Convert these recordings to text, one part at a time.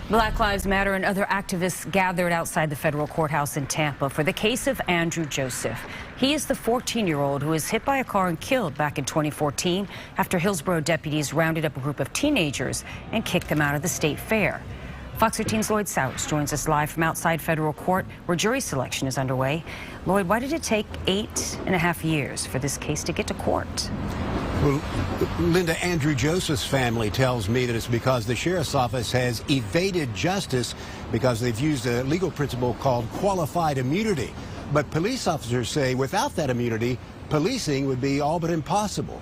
Black Lives Matter and other activists gathered outside the federal courthouse in Tampa for the case of Andrew Joseph. He is the 14-year-old who was hit by a car and killed back in 2014 after Hillsborough deputies rounded up a group of teenagers and kicked them out of the state fair. Fox 13's Lloyd Sowers joins us live from outside federal court where jury selection is underway. Lloyd, why did it take 8.5 years for this case to get to court? Well, Linda, Andrew Joseph's family tells me that it's because the sheriff's office has evaded justice because they've used a legal principle called qualified immunity. But police officers say without that immunity, policing would be all but impossible.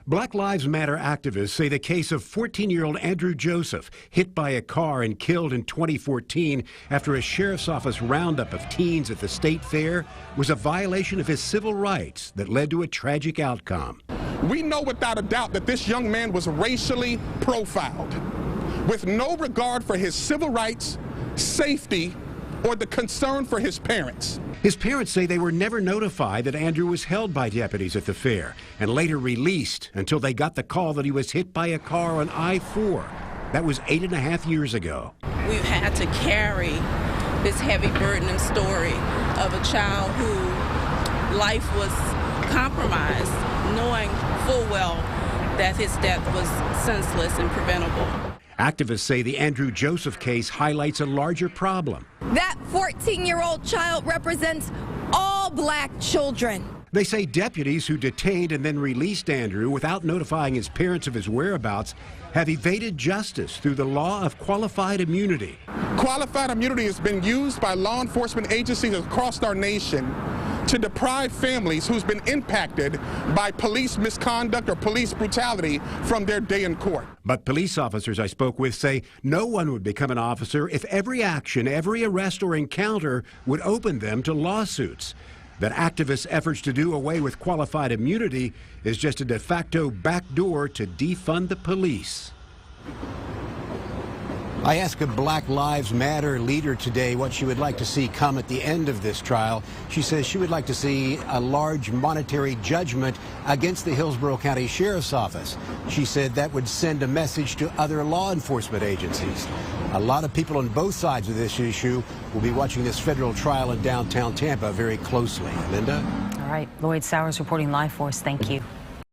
Black Lives Matter activists say the case of 14-year-old Andrew Joseph, hit by a car and killed in 2014 after a sheriff's office roundup of teens at the state fair, was a violation of his civil rights that led to a tragic outcome. We know without a doubt that this young man was racially profiled with no regard for his civil rights, safety, or the concern for his parents. His parents say they were never notified that Andrew was held by deputies at the fair and later released until they got the call that he was hit by a car on I-4. That was 8.5 years ago. We've had to carry this heavy burden and story of a child who life was compromised, knowing full well that his death was senseless and preventable. Activists say the Andrew Joseph case highlights a larger problem. That 14-year-old child represents all black children. They say deputies who detained and then released Andrew without notifying his parents of his whereabouts have evaded justice through the law of qualified immunity. Qualified immunity has been used by law enforcement agencies across our nation to deprive families who's been impacted by police misconduct or police brutality from their day in court. But police officers I spoke with say no one would become an officer if every action, every arrest or encounter would open them to lawsuits. That activists' efforts to do away with qualified immunity is just a de facto backdoor to defund the police. I asked a Black Lives Matter leader today what she would like to see come at the end of this trial. She says she would like to see a large monetary judgment against the Hillsborough County Sheriff's Office. She said that would send a message to other law enforcement agencies. A lot of people on both sides of this issue will be watching this federal trial in downtown Tampa very closely. Linda? All right, Lloyd Sowers reporting live for us. Thank you.